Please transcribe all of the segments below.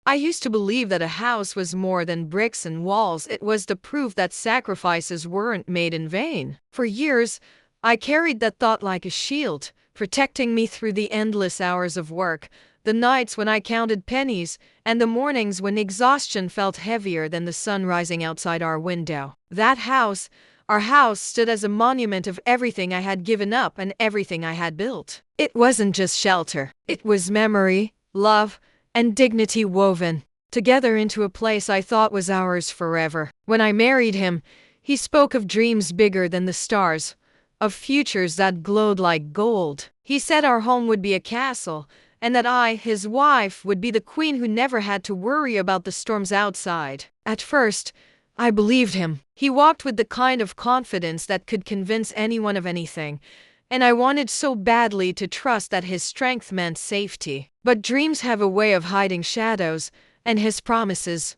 I used to believe that a house was more than bricks and walls. It was the proof that sacrifices weren't made in vain. For years, I carried that thought like a shield, protecting me through the endless hours of work, the nights when I counted pennies, and the mornings when exhaustion felt heavier than the sun rising outside our window. Our house, stood as a monument of everything I had given up and everything I had built. It wasn't just shelter. It was memory, love, and dignity woven together into a place I thought was ours forever. When I married him, he spoke of dreams bigger than the stars, of futures that glowed like gold. He said our home would be a castle, and that I, his wife, would be the queen who never had to worry about the storms outside. At first, I believed him. He walked with the kind of confidence that could convince anyone of anything, and I wanted so badly to trust that his strength meant safety. But dreams have a way of hiding shadows, and his promises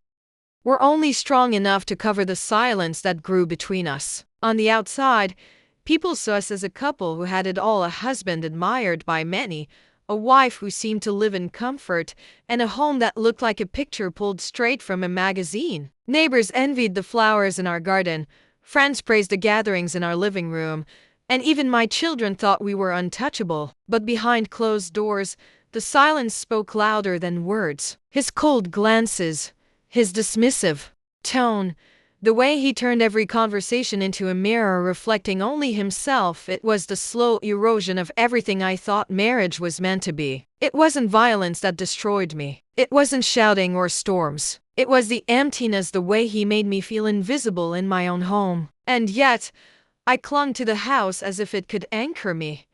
were only strong enough to cover the silence that grew between us. On the outside, people saw us as a couple who had it all: a husband admired by many, a wife who seemed to live in comfort, and a home that looked like a picture pulled straight from a magazine. Neighbors envied the flowers in our garden, friends praised the gatherings in our living room, and even my children thought we were untouchable. But behind closed doors, the silence spoke louder than words. His cold glances, his dismissive tone, the way he turned every conversation into a mirror reflecting only himself. It was the slow erosion of everything I thought marriage was meant to be. It wasn't violence that destroyed me. It wasn't shouting or storms. It was the emptiness, the way he made me feel invisible in my own home. And yet, I clung to the house as if it could anchor me,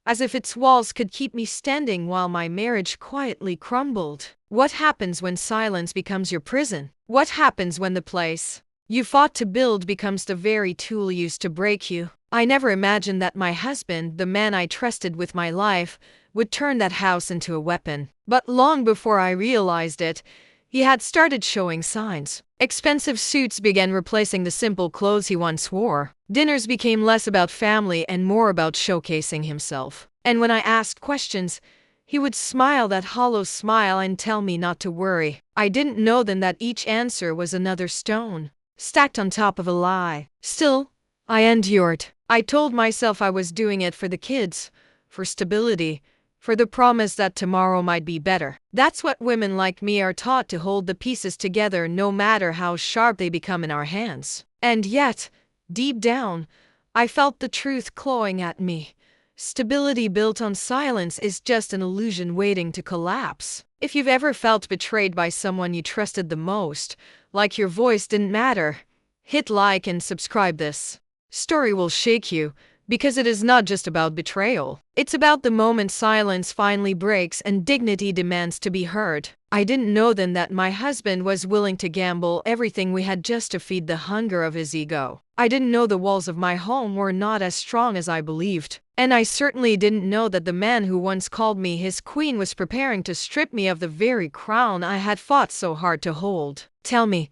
as if its walls could keep me standing while my marriage quietly crumbled. What happens when silence becomes your prison? What happens when the place you fought to build becomes the very tool used to break you? I never imagined that my husband, the man I trusted with my life, would turn that house into a weapon. But long before I realized it, he had started showing signs. Expensive suits began replacing the simple clothes he once wore. Dinners became less about family and more about showcasing himself. And when I asked questions, he would smile that hollow smile and tell me not to worry. I didn't know then that each answer was another stone, stacked on top of a lie. Still, I endured. I told myself I was doing it for the kids, for stability, for the promise that tomorrow might be better. That's what women like me are taught, to hold the pieces together no matter how sharp they become in our hands. And yet, deep down, I felt the truth clawing at me. Stability built on silence is just an illusion waiting to collapse. If you've ever felt betrayed by someone you trusted the most, like your voice didn't matter, hit like and subscribe. This story will shake you, because it is not just about betrayal. It's about the moment silence finally breaks and dignity demands to be heard. I didn't know then that my husband was willing to gamble everything we had just to feed the hunger of his ego. I didn't know the walls of my home were not as strong as I believed. And I certainly didn't know that the man who once called me his queen was preparing to strip me of the very crown I had fought so hard to hold. Tell me,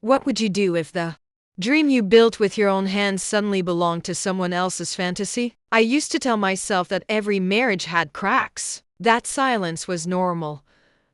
what would you do if the dream you built with your own hands suddenly belonged to someone else's fantasy? I used to tell myself that every marriage had cracks, that silence was normal,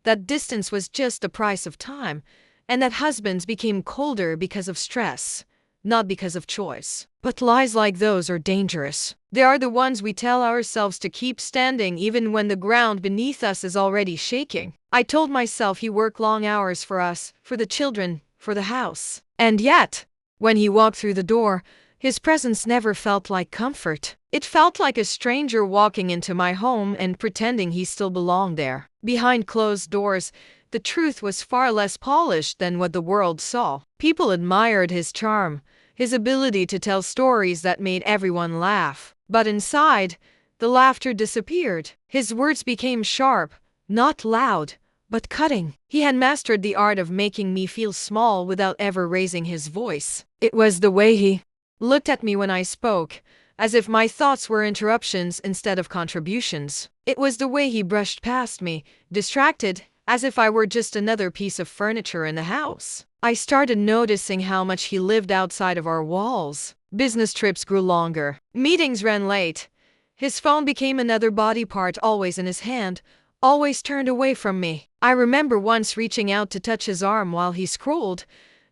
that distance was just the price of time, and that husbands became colder because of stress, not because of choice. But lies like those are dangerous. They are the ones we tell ourselves to keep standing even when the ground beneath us is already shaking. I told myself he worked long hours for us, for the children, for the house. And yet, when he walked through the door, his presence never felt like comfort. It felt like a stranger walking into my home and pretending he still belonged there. Behind closed doors, the truth was far less polished than what the world saw. People admired his charm, his ability to tell stories that made everyone laugh. But inside, the laughter disappeared. His words became sharp, not loud, but cutting. He had mastered the art of making me feel small without ever raising his voice. It was the way he looked at me when I spoke, as if my thoughts were interruptions instead of contributions. It was the way he brushed past me, distracted, as if I were just another piece of furniture in the house. I started noticing how much he lived outside of our walls. Business trips grew longer. Meetings ran late. His phone became another body part always in his hand, always turned away from me. I remember once reaching out to touch his arm while he scrolled,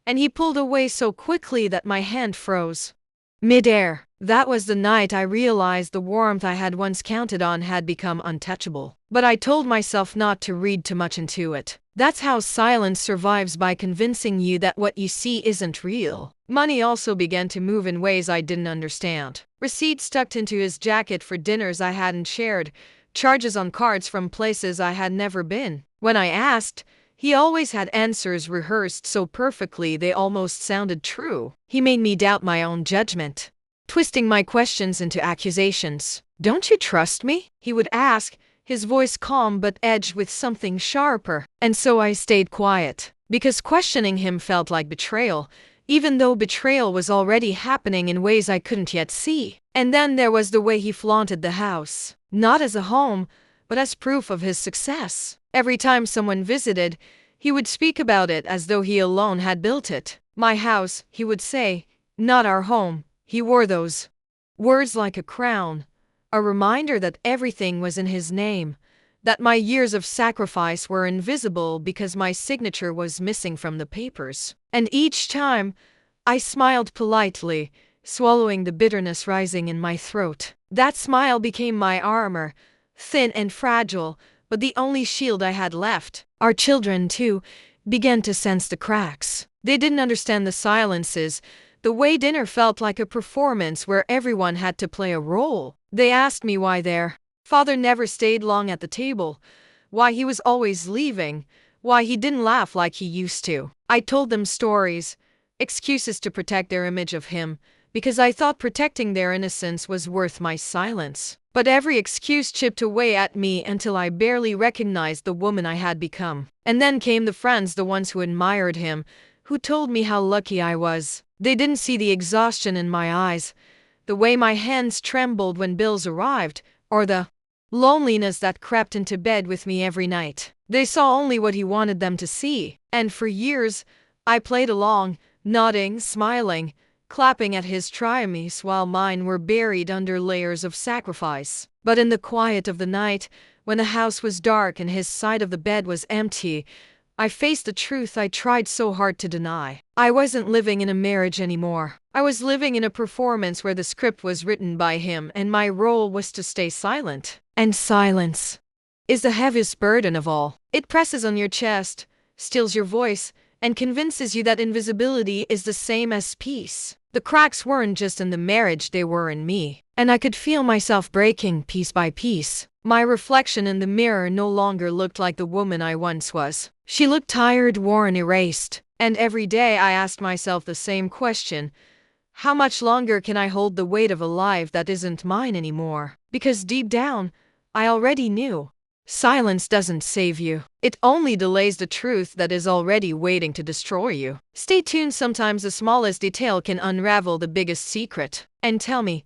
and he pulled away so quickly that my hand froze midair. That was the night I realized the warmth I had once counted on had become untouchable. But I told myself not to read too much into it. That's how silence survives, by convincing you that what you see isn't real. Money also began to move in ways I didn't understand. Receipts tucked into his jacket for dinners I hadn't shared, charges on cards from places I had never been. When I asked, he always had answers rehearsed so perfectly they almost sounded true. He made me doubt my own judgment, twisting my questions into accusations. "Don't you trust me?" he would ask, his voice calm but edged with something sharper. And so I stayed quiet, because questioning him felt like betrayal, even though betrayal was already happening in ways I couldn't yet see. And then there was the way he flaunted the house, not as a home, but as proof of his success. Every time someone visited, he would speak about it as though he alone had built it. "My house," he would say, "not our home." He wore those words like a crown, a reminder that everything was in his name, that my years of sacrifice were invisible because my signature was missing from the papers. And each time, I smiled politely, swallowing the bitterness rising in my throat. That smile became my armor, thin and fragile, but the only shield I had left. Our children, too, began to sense the cracks. They didn't understand the silences, the way dinner felt like a performance where everyone had to play a role. They asked me why their father never stayed long at the table, why he was always leaving, why he didn't laugh like he used to. I told them stories, excuses to protect their image of him, because I thought protecting their innocence was worth my silence. But every excuse chipped away at me until I barely recognized the woman I had become. And then came the friends, the ones who admired him, who told me how lucky I was. They didn't see the exhaustion in my eyes, the way my hands trembled when bills arrived, or the loneliness that crept into bed with me every night. They saw only what he wanted them to see. And for years, I played along, nodding, smiling, clapping at his triumphs while mine were buried under layers of sacrifice. But in the quiet of the night, when the house was dark and his side of the bed was empty, I faced the truth I tried so hard to deny. I wasn't living in a marriage anymore. I was living in a performance where the script was written by him and my role was to stay silent. And silence is the heaviest burden of all. It presses on your chest, steals your voice, and convinces you that invisibility is the same as peace. The cracks weren't just in the marriage, they were in me. And I could feel myself breaking piece by piece. My reflection in the mirror no longer looked like the woman I once was. She looked tired, worn, erased. And every day I asked myself the same question: how much longer can I hold the weight of a life that isn't mine anymore? Because deep down, I already knew. Silence doesn't save you. It only delays the truth that is already waiting to destroy you. Stay tuned, sometimes the smallest detail can unravel the biggest secret. And tell me,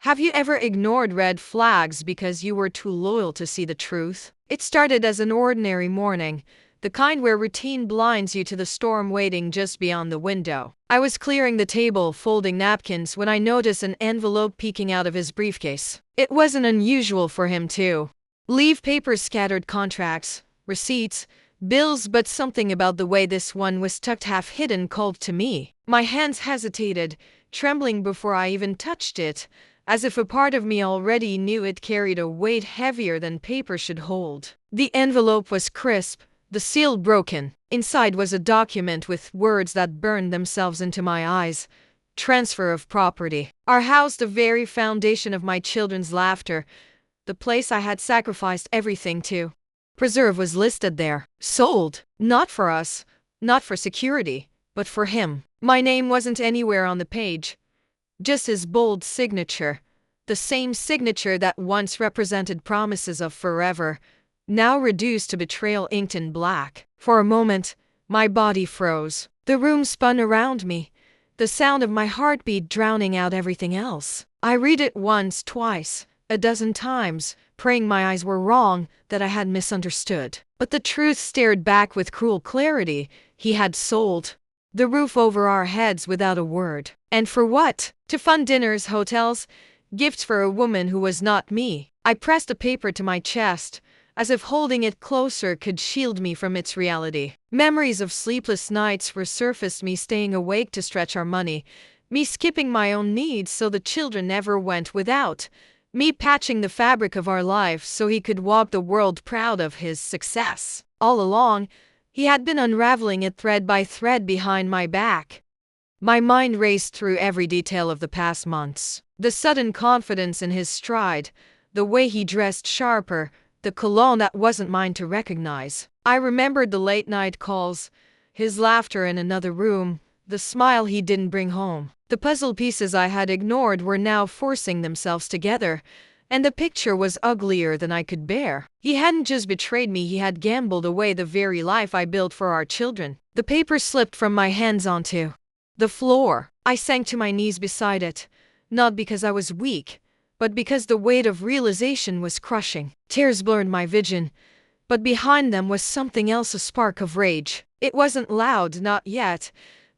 have you ever ignored red flags because you were too loyal to see the truth? It started as an ordinary morning, the kind where routine blinds you to the storm waiting just beyond the window. I was clearing the table, folding napkins, when I noticed an envelope peeking out of his briefcase. It wasn't unusual for him to leave papers scattered, contracts, receipts, bills, but something about the way this one was tucked half hidden called to me. My hands hesitated, trembling before I even touched it, as if a part of me already knew it carried a weight heavier than paper should hold. The envelope was crisp, the seal broken. Inside was a document with words that burned themselves into my eyes. Transfer of property. Our house, the very foundation of my children's laughter, the place I had sacrificed everything to preserve, was listed there. Sold. Not for us, not for security, but for him. My name wasn't anywhere on the page. Just his bold signature. The same signature that once represented promises of forever, now reduced to betrayal inked in black. For a moment, my body froze. The room spun around me, the sound of my heartbeat drowning out everything else. I read it once, twice, a dozen times, praying my eyes were wrong, that I had misunderstood. But the truth stared back with cruel clarity. He had sold the roof over our heads without a word. And for what? To fund dinners, hotels, gifts for a woman who was not me. I pressed the paper to my chest, as if holding it closer could shield me from its reality. Memories of sleepless nights resurfaced, me staying awake to stretch our money, me skipping my own needs so the children never went without, me patching the fabric of our life so he could walk the world proud of his success. All along, he had been unraveling it thread by thread behind my back. My mind raced through every detail of the past months. The sudden confidence in his stride, the way he dressed sharper, the cologne that wasn't mine to recognize. I remembered the late-night calls, his laughter in another room, the smile he didn't bring home. The puzzle pieces I had ignored were now forcing themselves together, and the picture was uglier than I could bear. He hadn't just betrayed me, he had gambled away the very life I built for our children. The paper slipped from my hands onto the floor. I sank to my knees beside it, not because I was weak, but because the weight of realization was crushing. Tears blurred my vision, but behind them was something else, a spark of rage. It wasn't loud, not yet,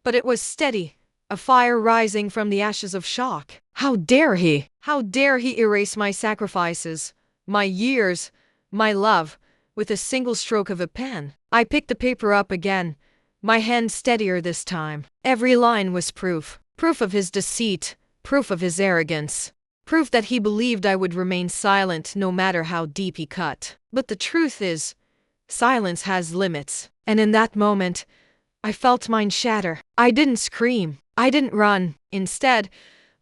but it was steady, a fire rising from the ashes of shock. How dare he? How dare he erase my sacrifices, my years, my love, with a single stroke of a pen? I picked the paper up again, my hand steadier this time. Every line was proof. Proof of his deceit, proof of his arrogance, proof that he believed I would remain silent no matter how deep he cut. But the truth is, silence has limits. And in that moment, I felt mine shatter. I didn't scream. I didn't run. Instead,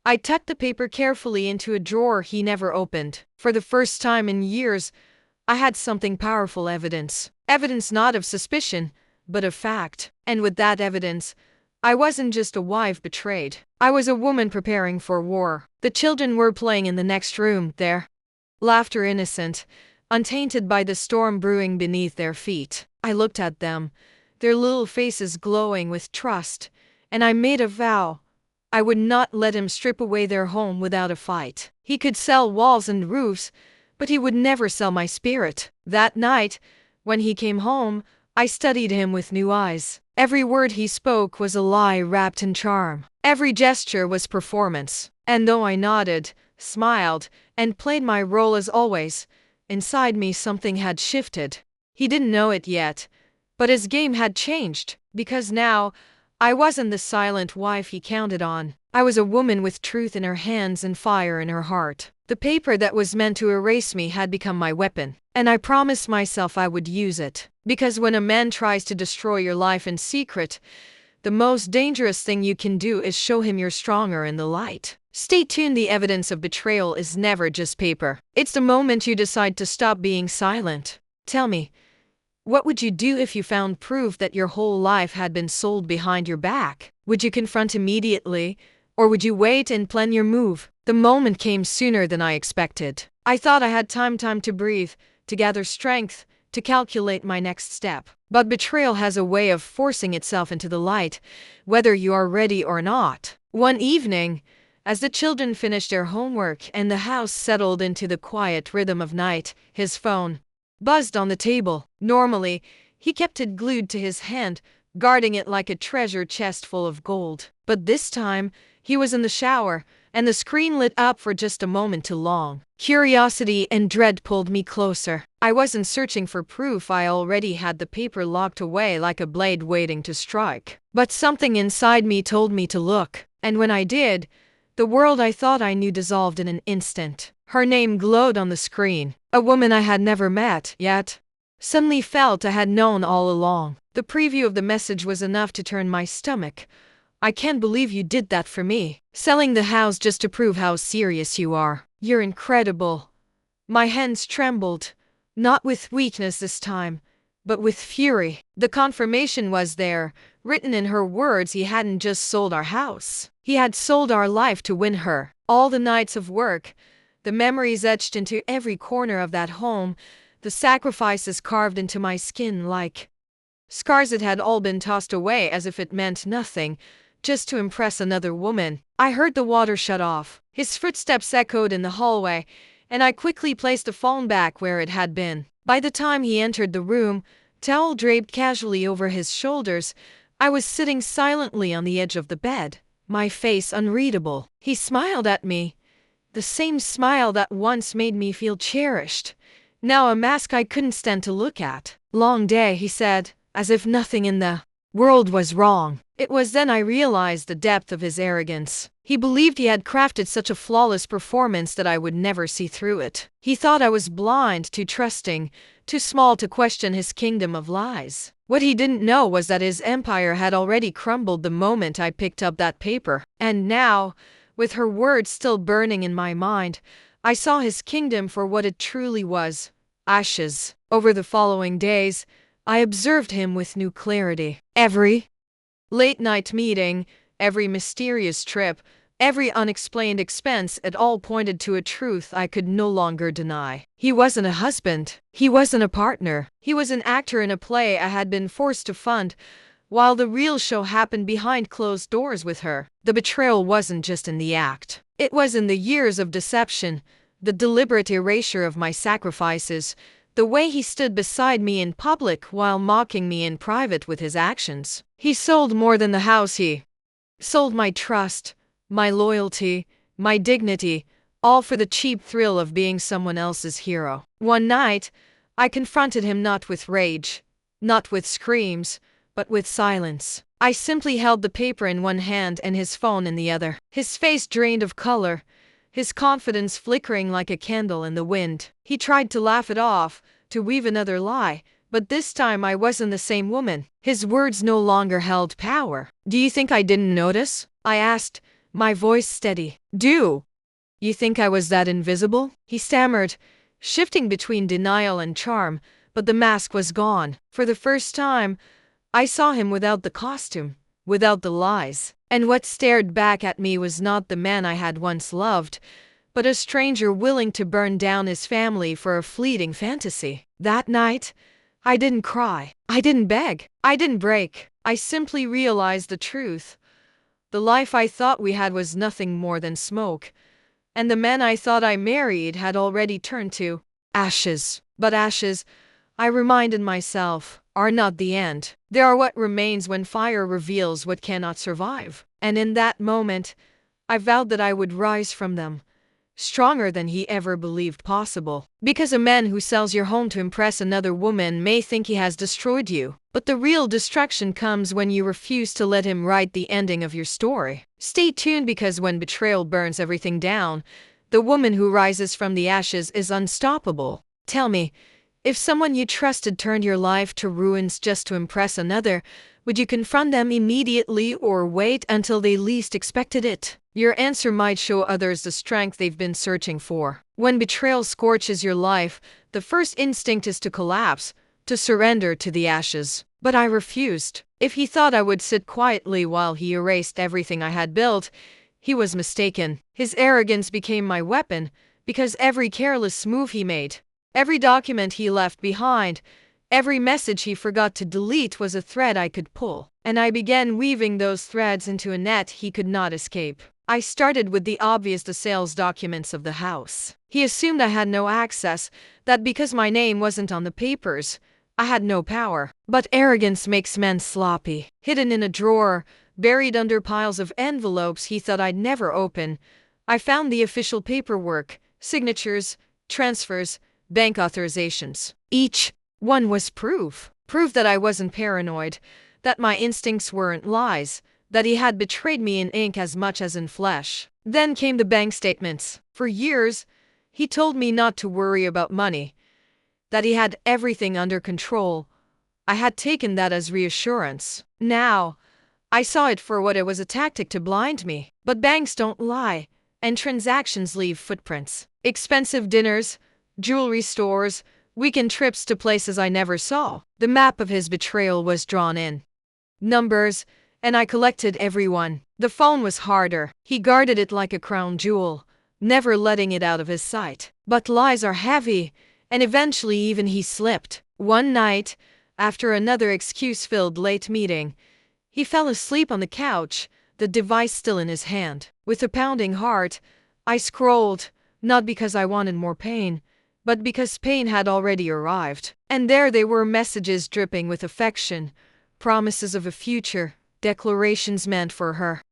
I tucked the paper carefully into a drawer he never opened. For the first time in years, I had something powerful, evidence. Evidence not of suspicion, but of fact. And with that evidence, I wasn't just a wife betrayed. I was a woman preparing for war. The children were playing in the next room, their laughter innocent, untainted by the storm brewing beneath their feet. I looked at them, their little faces glowing with trust, and I made a vow. I would not let him strip away their home without a fight. He could sell walls and roofs, but he would never sell my spirit. That night, when he came home, I studied him with new eyes. Every word he spoke was a lie wrapped in charm. Every gesture was performance. And though I nodded, smiled, and played my role as always, inside me something had shifted. He didn't know it yet, but his game had changed, because now, I wasn't the silent wife he counted on. I was a woman with truth in her hands and fire in her heart. The paper that was meant to erase me had become my weapon, and I promised myself I would use it. Because when a man tries to destroy your life in secret, the most dangerous thing you can do is show him you're stronger in the light. Stay tuned, the evidence of betrayal is never just paper. It's the moment you decide to stop being silent. Tell me, what would you do if you found proof that your whole life had been sold behind your back? Would you confront immediately, or would you wait and plan your move? The moment came sooner than I expected. I thought I had time to breathe, to gather strength, to calculate my next step. But betrayal has a way of forcing itself into the light, whether you are ready or not. One evening, as the children finished their homework and the house settled into the quiet rhythm of night, his phone buzzed on the table. Normally, he kept it glued to his hand, guarding it like a treasure chest full of gold. But this time, he was in the shower, and the screen lit up for just a moment too long. Curiosity and dread pulled me closer. I wasn't searching for proof, I already had the paper locked away like a blade waiting to strike. But something inside me told me to look, and when I did, the world I thought I knew dissolved in an instant. Her name glowed on the screen, a woman I had never met, yet suddenly felt I had known all along. The preview of the message was enough to turn my stomach. I can't believe you did that for me. Selling the house just to prove how serious you are. You're incredible. My hands trembled, not with weakness this time, but with fury. The confirmation was there, written in her words. He hadn't just sold our house. He had sold our life to win her. All the nights of work, the memories etched into every corner of that home, the sacrifices carved into my skin like scars that had all been tossed away as if it meant nothing, just to impress another woman. I heard the water shut off. His footsteps echoed in the hallway, and I quickly placed the phone back where it had been. By the time he entered the room, towel draped casually over his shoulders, I was sitting silently on the edge of the bed, my face unreadable. He smiled at me, the same smile that once made me feel cherished. now a mask I couldn't stand to look at. "Long day," he said, as if nothing in the world was wrong. It was then I realized the depth of his arrogance. He believed he had crafted such a flawless performance that I would never see through it. He thought I was blind, too trusting, too small to question his kingdom of lies. What he didn't know was that his empire had already crumbled the moment I picked up that paper. And now, with her words still burning in my mind, I saw his kingdom for what it truly was: ashes. Over the following days, I observed him with new clarity. Every late-night meeting, every mysterious trip, every unexplained expense, it all pointed to a truth I could no longer deny. He wasn't a husband. He wasn't a partner. He was an actor in a play I had been forced to fund, while the real show happened behind closed doors with her. The betrayal wasn't just in the act. It was in the years of deception, the deliberate erasure of my sacrifices, the way he stood beside me in public while mocking me in private with his actions. He sold more than the house. He sold my trust, my loyalty, my dignity, all for the cheap thrill of being someone else's hero. One night, I confronted him not with rage, not with screams, but with silence. I simply held the paper in one hand and his phone in the other. His face drained of color, his confidence flickering like a candle in the wind. He tried to laugh it off, to weave another lie, but this time I wasn't the same woman. His words no longer held power. "Do you think I didn't notice?" I asked, my voice steady. "Do you think I was that invisible?" He stammered, shifting between denial and charm, but the mask was gone. For the first time, I saw him without the costume, without the lies. And what stared back at me was not the man I had once loved, but a stranger willing to burn down his family for a fleeting fantasy. That night, I didn't cry. I didn't beg. I didn't break. I simply realized the truth. The life I thought we had was nothing more than smoke, and the man I thought I married had already turned to ashes. But ashes, I reminded myself, are not the end. They are what remains when fire reveals what cannot survive. And in that moment, I vowed that I would rise from them, stronger than he ever believed possible. Because a man who sells your home to impress another woman may think he has destroyed you, but the real destruction comes when you refuse to let him write the ending of your story. Stay tuned, because when betrayal burns everything down, the woman who rises from the ashes is unstoppable. Tell me, if someone you trusted turned your life to ruins just to impress another, would you confront them immediately or wait until they least expected it? Your answer might show others the strength they've been searching for. When betrayal scorches your life, the first instinct is to collapse, to surrender to the ashes. But I refused. If he thought I would sit quietly while he erased everything I had built, he was mistaken. His arrogance became my weapon, because every careless move he made, every document he left behind, every message he forgot to delete was a thread I could pull. And I began weaving those threads into a net he could not escape. I started with the obvious: the sales documents of the house. He assumed I had no access, that because my name wasn't on the papers, I had no power. But arrogance makes men sloppy. Hidden in a drawer, buried under piles of envelopes he thought I'd never open, I found the official paperwork, signatures, transfers, bank authorizations. Each one was proof. Proof that I wasn't paranoid, that my instincts weren't lies, that he had betrayed me in ink as much as in flesh. Then came the bank statements. For years, he told me not to worry about money, that he had everything under control. I had taken that as reassurance. Now, I saw it for what it was: a tactic to blind me. But banks don't lie, and transactions leave footprints. Expensive dinners, jewelry stores, weekend trips to places I never saw. The map of his betrayal was drawn in numbers, and I collected every one. The phone was harder. He guarded it like a crown jewel, never letting it out of his sight. But lies are heavy, and eventually even he slipped. One night, after another excuse-filled late meeting, he fell asleep on the couch, the device still in his hand. With a pounding heart, I scrolled, not because I wanted more pain, but because pain had already arrived. And there they were, messages dripping with affection, promises of a future, declarations meant for her,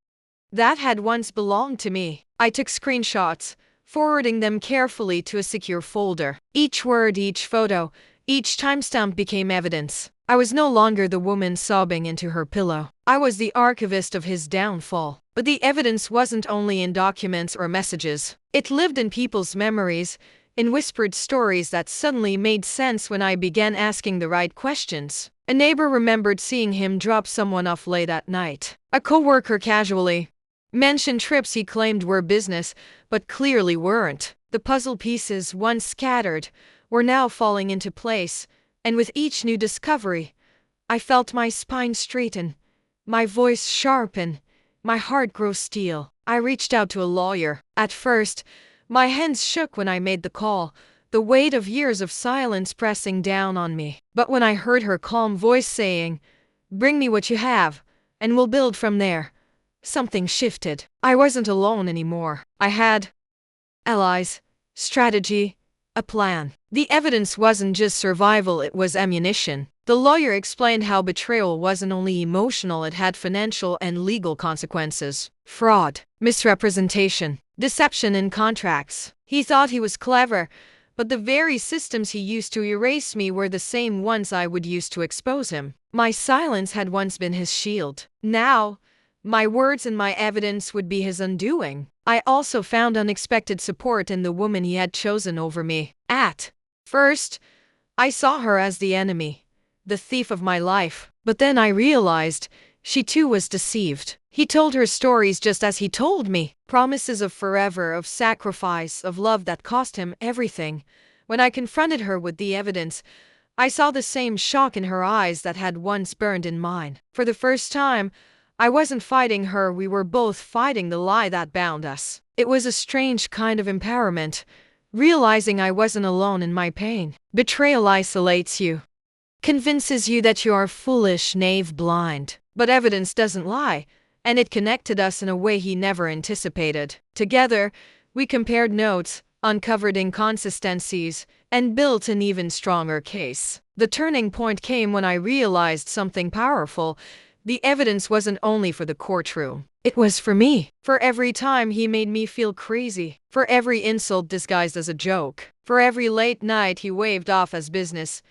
that had once belonged to me. I took screenshots, forwarding them carefully to a secure folder. Each word, each photo, each timestamp became evidence. I was no longer the woman sobbing into her pillow. I was the archivist of his downfall. But the evidence wasn't only in documents or messages. It lived in people's memories, in whispered stories that suddenly made sense when I began asking the right questions. A neighbor remembered seeing him drop someone off late at night. A coworker casually mentioned trips he claimed were business, but clearly weren't. The puzzle pieces, once scattered, were now falling into place, and with each new discovery, I felt my spine straighten, my voice sharpen, my heart grow steel. I reached out to a lawyer. At first, my hands shook when I made the call, the weight of years of silence pressing down on me. But when I heard her calm voice saying, "Bring me what you have, and we'll build from there," something shifted. I wasn't alone anymore. I had allies, strategy, a plan. The evidence wasn't just survival, it was ammunition. The lawyer explained how betrayal wasn't only emotional, it had financial and legal consequences. Fraud, misrepresentation, deception in contracts. He thought he was clever, but the very systems he used to erase me were the same ones I would use to expose him. My silence had once been his shield. Now, my words and my evidence would be his undoing. I also found unexpected support in the woman he had chosen over me. At first, I saw her as the enemy, the thief of my life. But then I realized she too was deceived. He told her stories just as he told me. Promises of forever, of sacrifice, of love that cost him everything. When I confronted her with the evidence, I saw the same shock in her eyes that had once burned in mine. For the first time, I wasn't fighting her, we were both fighting the lie that bound us. It was a strange kind of empowerment, realizing I wasn't alone in my pain. Betrayal isolates you, convinces you that you are foolish, naive, blind. But evidence doesn't lie, and it connected us in a way he never anticipated. Together, we compared notes, uncovered inconsistencies, and built an even stronger case. The turning point came when I realized something powerful. The evidence wasn't only for the courtroom. It was for me. For every time he made me feel crazy. For every insult disguised as a joke. For every late night he waved off as business.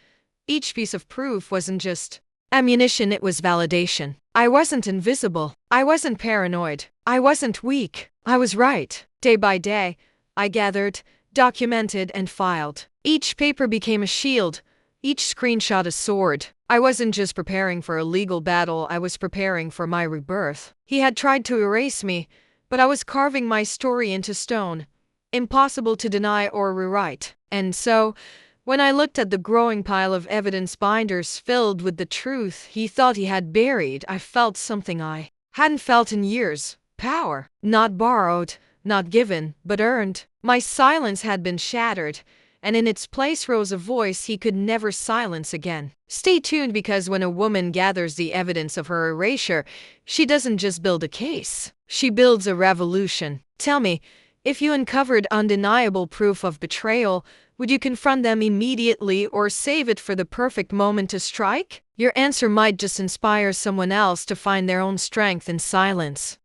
Each piece of proof wasn't just ammunition, it was validation. I wasn't invisible. I wasn't paranoid. I wasn't weak. I was right. Day by day, I gathered, documented, and filed. Each paper became a shield. Each screenshot a sword. I wasn't just preparing for a legal battle, I was preparing for my rebirth. He had tried to erase me, but I was carving my story into stone, impossible to deny or rewrite. And so, when I looked at the growing pile of evidence binders filled with the truth he thought he had buried, I felt something I hadn't felt in years. Power. Not borrowed, not given, but earned. My silence had been shattered, and in its place rose a voice he could never silence again. Stay tuned, because when a woman gathers the evidence of her erasure, she doesn't just build a case. She builds a revolution. Tell me, if you uncovered undeniable proof of betrayal, would you confront them immediately or save it for the perfect moment to strike? Your answer might just inspire someone else to find their own strength in silence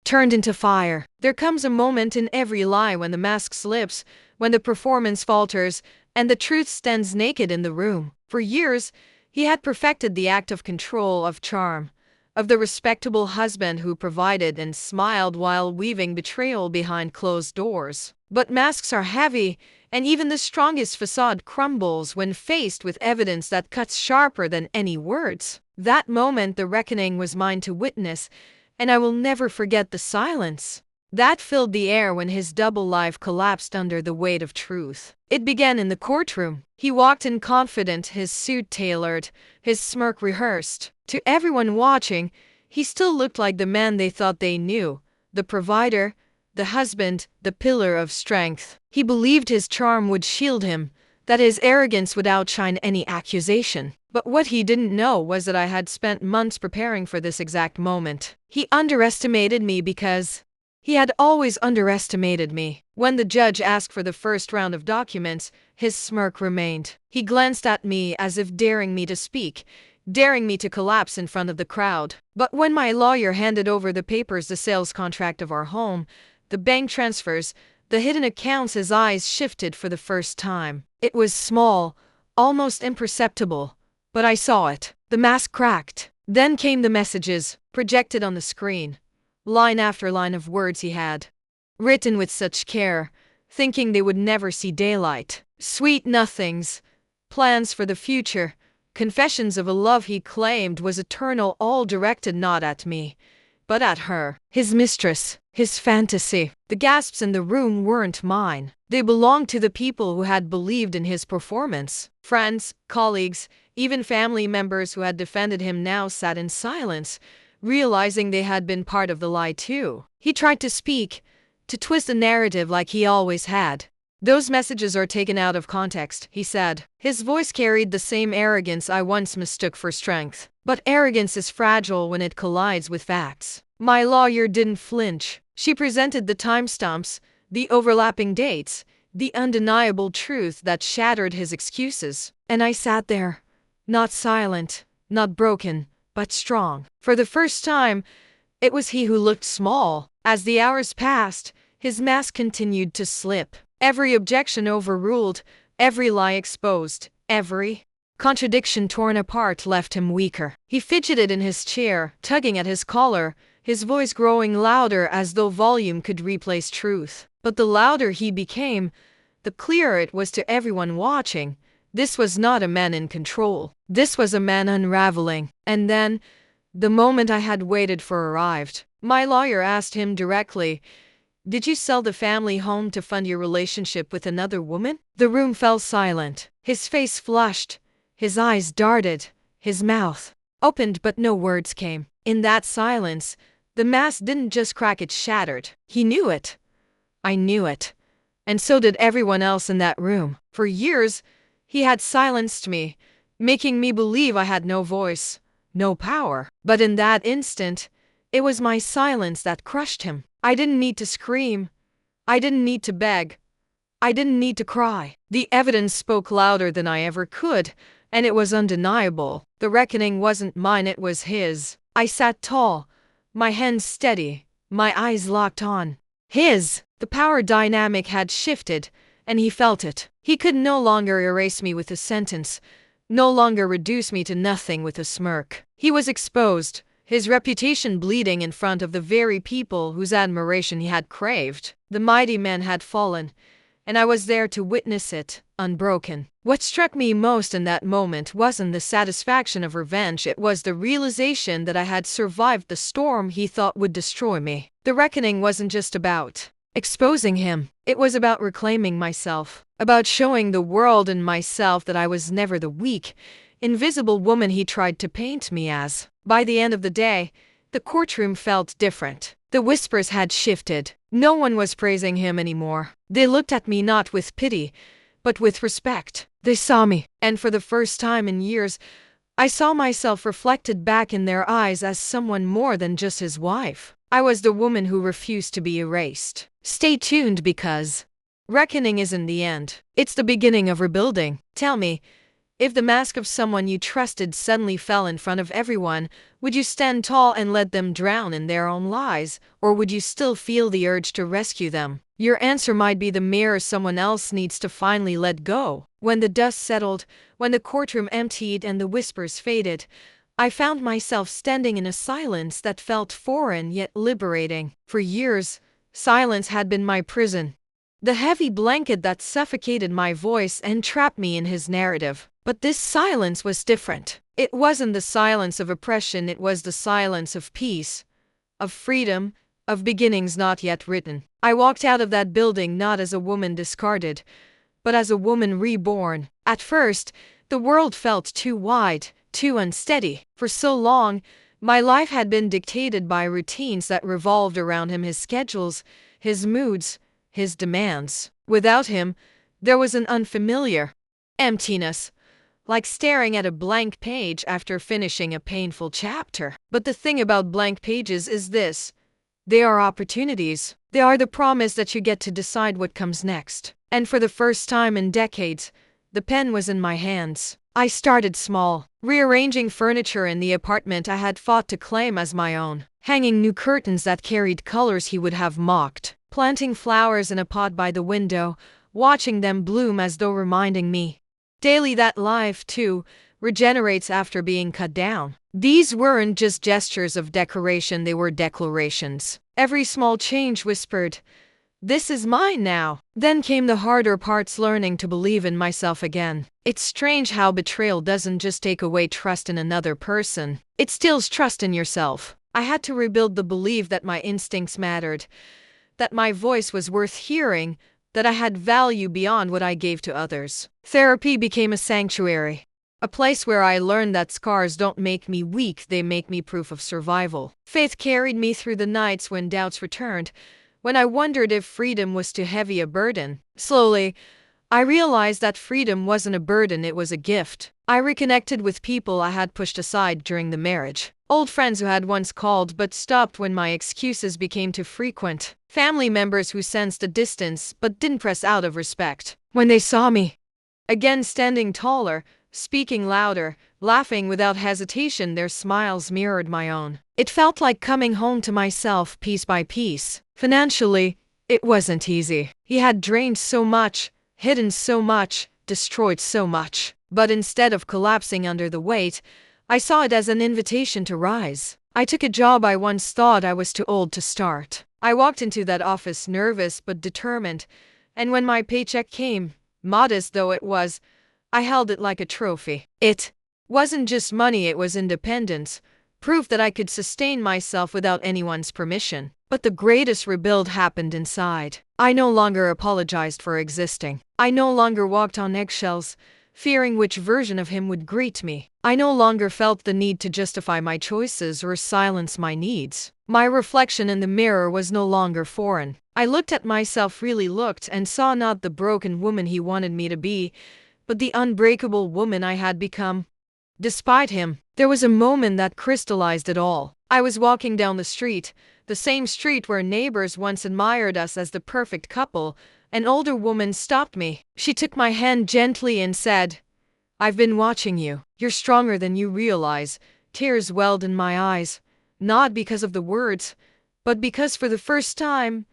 turned into fire. There comes a moment in every lie when the mask slips, when the performance falters, and the truth stands naked in the room. For years, he had perfected the act of control, of charm, of the respectable husband who provided and smiled while weaving betrayal behind closed doors. But masks are heavy, and even the strongest facade crumbles when faced with evidence that cuts sharper than any words. That moment, the reckoning, was mine to witness, and I will never forget the silence that filled the air when his double life collapsed under the weight of truth. It began in the courtroom. He walked in confident, his suit tailored, his smirk rehearsed. To everyone watching, he still looked like the man they thought they knew, the provider, the husband, the pillar of strength. He believed his charm would shield him, that his arrogance would outshine any accusation. But what he didn't know was that I had spent months preparing for this exact moment. He underestimated me because he had always underestimated me. When the judge asked for the first round of documents, his smirk remained. He glanced at me as if daring me to speak, daring me to collapse in front of the crowd. But when my lawyer handed over the papers, the sales contract of our home, the bank transfers, The hidden accounts, his eyes shifted for the first time. It was small, almost imperceptible, but I saw it. The mask cracked. Then came the messages, projected on the screen. Line after line of words he had written with such care, thinking they would never see daylight. Sweet nothings, plans for the future, confessions of a love he claimed was eternal, all directed not at me, but at her, his mistress, his fantasy. The gasps in the room weren't mine. They belonged to the people who had believed in his performance. Friends, colleagues, even family members who had defended him now sat in silence, realizing they had been part of the lie too. He tried to speak, to twist the narrative like he always had. Those messages are taken out of context, he said. His voice carried the same arrogance I once mistook for strength. But arrogance is fragile when it collides with facts. My lawyer didn't flinch. She presented the timestamps, the overlapping dates, the undeniable truth that shattered his excuses. And I sat there, not silent, not broken, but strong. For the first time, it was he who looked small. As the hours passed, his mask continued to slip. Every objection overruled, every lie exposed, every contradiction torn apart left him weaker. He fidgeted in his chair, tugging at his collar, his voice growing louder as though volume could replace truth. But the louder he became, the clearer it was to everyone watching. This was not a man in control. This was a man unraveling. And then, the moment I had waited for arrived. My lawyer asked him directly, "Did you sell the family home to fund your relationship with another woman?" The room fell silent. His face flushed, his eyes darted, his mouth opened, but no words came. In that silence, the mask didn't just crack, it shattered. He knew it. I knew it. And so did everyone else in that room. For years, he had silenced me, making me believe I had no voice, no power. But in that instant, it was my silence that crushed him. I didn't need to scream. I didn't need to beg. I didn't need to cry. The evidence spoke louder than I ever could, and it was undeniable. The reckoning wasn't mine, it was his. I sat tall, my hands steady, my eyes locked on his. The power dynamic had shifted, and he felt it. He could no longer erase me with a sentence, no longer reduce me to nothing with a smirk. He was exposed, his reputation bleeding in front of the very people whose admiration he had craved. The mighty man had fallen, and I was there to witness it, unbroken. What struck me most in that moment wasn't the satisfaction of revenge, it was the realization that I had survived the storm he thought would destroy me. The reckoning wasn't just about exposing him. It was about reclaiming myself, about showing the world and myself that I was never the weak, invisible woman he tried to paint me as. By the end of the day, the courtroom felt different. The whispers had shifted. No one was praising him anymore. They looked at me not with pity, but with respect. They saw me, and for the first time in years, I saw myself reflected back in their eyes as someone more than just his wife. I was the woman who refused to be erased. Stay tuned, because reckoning isn't the end. It's the beginning of rebuilding. Tell me, if the mask of someone you trusted suddenly fell in front of everyone, would you stand tall and let them drown in their own lies, or would you still feel the urge to rescue them? Your answer might be the mirror someone else needs to finally let go. When the dust settled, when the courtroom emptied and the whispers faded, I found myself standing in a silence that felt foreign yet liberating. For years, silence had been my prison, the heavy blanket that suffocated my voice and trapped me in his narrative. But this silence was different. It wasn't the silence of oppression, it was the silence of peace, of freedom, of beginnings not yet written. I walked out of that building not as a woman discarded, but as a woman reborn. At first, the world felt too wide, too unsteady. For so long, my life had been dictated by routines that revolved around him, his schedules, his moods, his demands. Without him, there was an unfamiliar emptiness, like staring at a blank page after finishing a painful chapter. But the thing about blank pages is this: they are opportunities. They are the promise that you get to decide what comes next. And for the first time in decades, the pen was in my hands. I started small, rearranging furniture in the apartment I had fought to claim as my own. hanging new curtains that carried colors he would have mocked, planting flowers in a pot by the window, watching them bloom as though reminding me daily that life, too, regenerates after being cut down. These weren't just gestures of decoration, they were declarations. Every small change whispered, "This is mine now." Then came the harder parts, learning to believe in myself again. It's strange how betrayal doesn't just take away trust in another person, it steals trust in yourself. I had to rebuild the belief that my instincts mattered, that my voice was worth hearing, that I had value beyond what I gave to others. Therapy became a sanctuary, a place where I learned that scars don't make me weak, they make me proof of survival. Faith carried me through the nights when doubts returned, when I wondered if freedom was too heavy a burden. Slowly, I realized that freedom wasn't a burden, it was a gift. I reconnected with people I had pushed aside during the marriage. Old friends who had once called but stopped when my excuses became too frequent. Family members who sensed a distance but didn't press out of respect. When they saw me again, standing taller, speaking louder, laughing without hesitation, their smiles mirrored my own. It felt like coming home to myself piece by piece. Financially, it wasn't easy. He had drained so much, hidden so much, destroyed so much. But instead of collapsing under the weight, I saw it as an invitation to rise. I took a job I once thought I was too old to start. I walked into that office nervous but determined, and when my paycheck came, modest though it was, I held it like a trophy. It wasn't just money, it was independence, proof that I could sustain myself without anyone's permission. But the greatest rebuild happened inside. I no longer apologized for existing. I no longer walked on eggshells, fearing which version of him would greet me. I no longer felt the need to justify my choices or silence my needs. My reflection in the mirror was no longer foreign. I looked at myself, really looked, and saw not the broken woman he wanted me to be, but the unbreakable woman I had become. Despite him, there was a moment that crystallized it all. I was walking down the street, the same street where neighbors once admired us as the perfect couple. An older woman stopped me. She took my hand gently and said, "I've been watching you. You're stronger than you realize." Tears welled in my eyes, not because of the words, but because for the first time,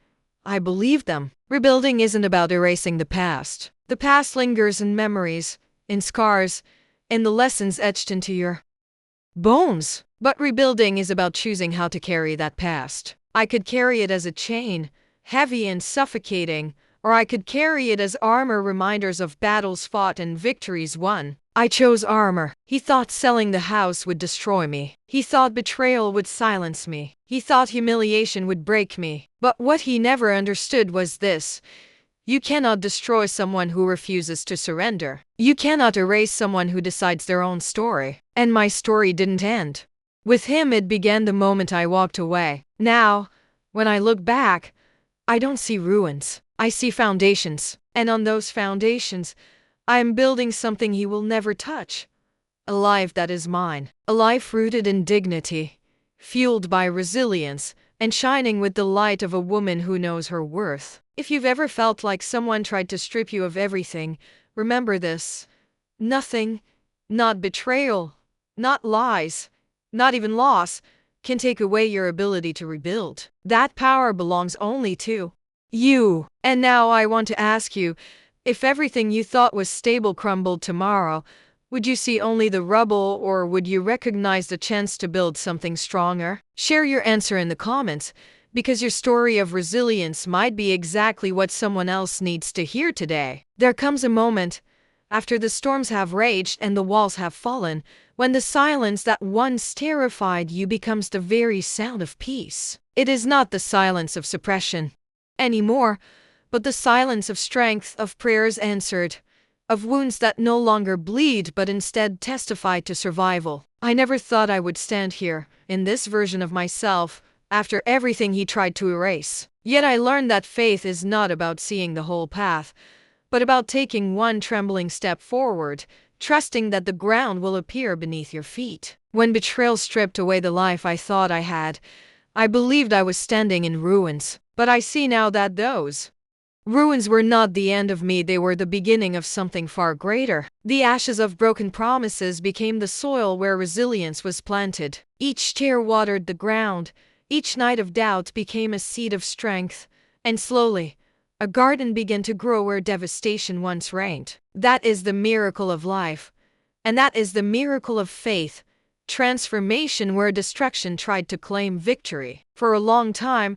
I believed them. Rebuilding isn't about erasing the past. The past lingers in memories, in scars, in the lessons etched into your bones. But rebuilding is about choosing how to carry that past. I could carry it as a chain, heavy and suffocating, or I could carry it as armor, reminders of battles fought and victories won. I chose armor. He thought selling the house would destroy me. He thought betrayal would silence me. He thought humiliation would break me. But what he never understood was this: you cannot destroy someone who refuses to surrender. You cannot erase someone who decides their own story. And my story didn't end with him, it began the moment I walked away. Now, when I look back, I don't see ruins. I see foundations. And on those foundations, I am building something he will never touch. A life that is mine. A life rooted in dignity, fueled by resilience, and shining with the light of a woman who knows her worth. If you've ever felt like someone tried to strip you of everything, remember this: nothing, not betrayal, not lies, not even loss, can take away your ability to rebuild. That power belongs only to you. And now I want to ask you, if everything you thought was stable crumbled tomorrow, would you see only the rubble, or would you recognize the chance to build something stronger? Share your answer in the comments, because your story of resilience might be exactly what someone else needs to hear today. There comes a moment, after the storms have raged and the walls have fallen, when the silence that once terrified you becomes the very sound of peace. It is not the silence of suppression anymore, but the silence of strength, of prayers answered, of wounds that no longer bleed but instead testify to survival. I never thought I would stand here, in this version of myself, after everything he tried to erase. Yet I learned that faith is not about seeing the whole path, but about taking one trembling step forward, trusting that the ground will appear beneath your feet. When betrayal stripped away the life I thought I had, I believed I was standing in ruins. But I see now that those ruins were not the end of me, they were the beginning of something far greater. The ashes of broken promises became the soil where resilience was planted. Each tear watered the ground, Each night of doubt became a seed of strength, and slowly, a garden began to grow where devastation once reigned. That is the miracle of life, and that is the miracle of faith, transformation where destruction tried to claim victory. For a long time,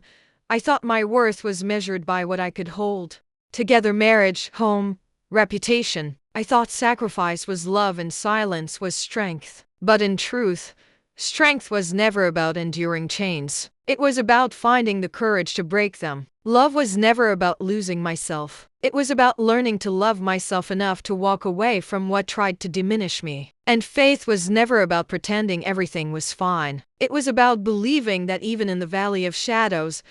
I thought my worth was measured by what I could hold together: marriage, home, reputation. I thought sacrifice was love and silence was strength. But in truth, strength was never about enduring chains. It was about finding the courage to break them. Love was never about losing myself. It was about learning to love myself enough to walk away from what tried to diminish me. And faith was never about pretending everything was fine. It was about believing that even in the valley of shadows,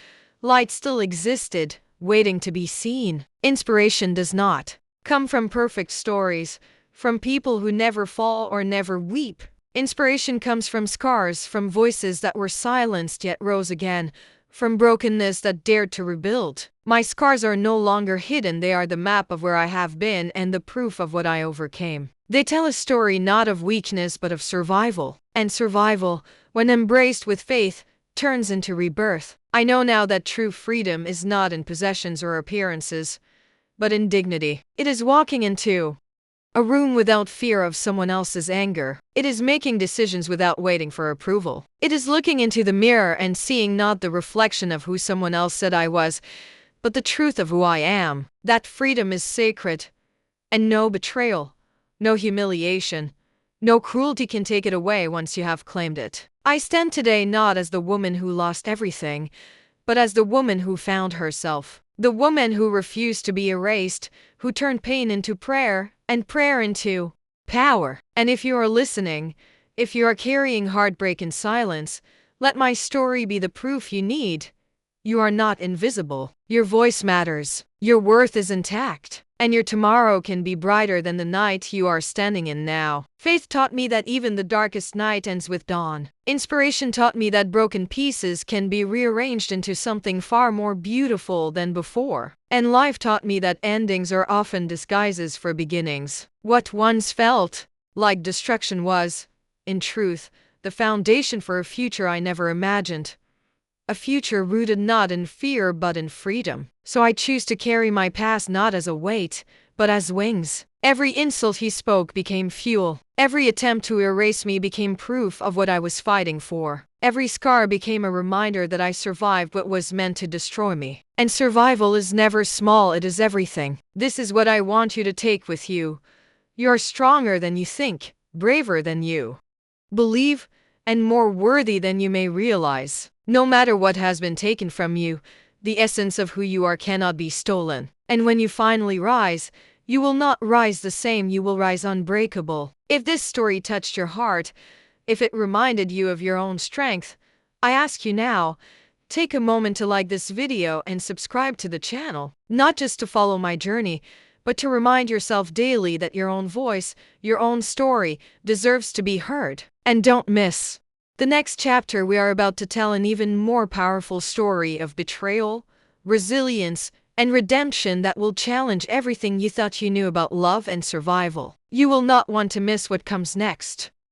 light still existed, waiting to be seen. Inspiration does not come from perfect stories, from people who never fall or never weep. Inspiration comes from scars, from voices that were silenced yet rose again, from brokenness that dared to rebuild. My scars are no longer hidden, they are the map of where I have been and the proof of what I overcame. They tell a story not of weakness but of survival. And survival, when embraced with faith, turns into rebirth. I know now that true freedom is not in possessions or appearances, but in dignity. It is walking into a room without fear of someone else's anger. It is making decisions without waiting for approval. It is looking into the mirror and seeing not the reflection of who someone else said I was, but the truth of who I am. That freedom is sacred, and no betrayal, no humiliation, no cruelty can take it away once you have claimed it. I stand today not as the woman who lost everything, but as the woman who found herself. The woman who refused to be erased, who turned pain into prayer, and prayer into power. And if you are listening, if you are carrying heartbreak in silence, let my story be the proof you need. You are not invisible. Your voice matters. Your worth is intact. And your tomorrow can be brighter than the night you are standing in now. Faith taught me that even the darkest night ends with dawn. Inspiration taught me that broken pieces can be rearranged into something far more beautiful than before. And life taught me that endings are often disguises for beginnings. What once felt like destruction was, in truth, the foundation for a future I never imagined. A future rooted not in fear but in freedom. So I choose to carry my past not as a weight, but as wings. Every insult he spoke became fuel. Every attempt to erase me became proof of what I was fighting for. Every scar became a reminder that I survived what was meant to destroy me. And survival is never small, it is everything. This is what I want you to take with you. You're stronger than you think, braver than you believe, and more worthy than you may realize. No matter what has been taken from you, the essence of who you are cannot be stolen. And when you finally rise, you will not rise the same, you will rise unbreakable. If this story touched your heart, if it reminded you of your own strength, I ask you now, take a moment to like this video and subscribe to the channel. Not just to follow my journey, but to remind yourself daily that your own voice, your own story, deserves to be heard. And don't miss the next chapter. We are about to tell an even more powerful story of betrayal, resilience, and redemption that will challenge everything you thought you knew about love and survival. You will not want to miss what comes next.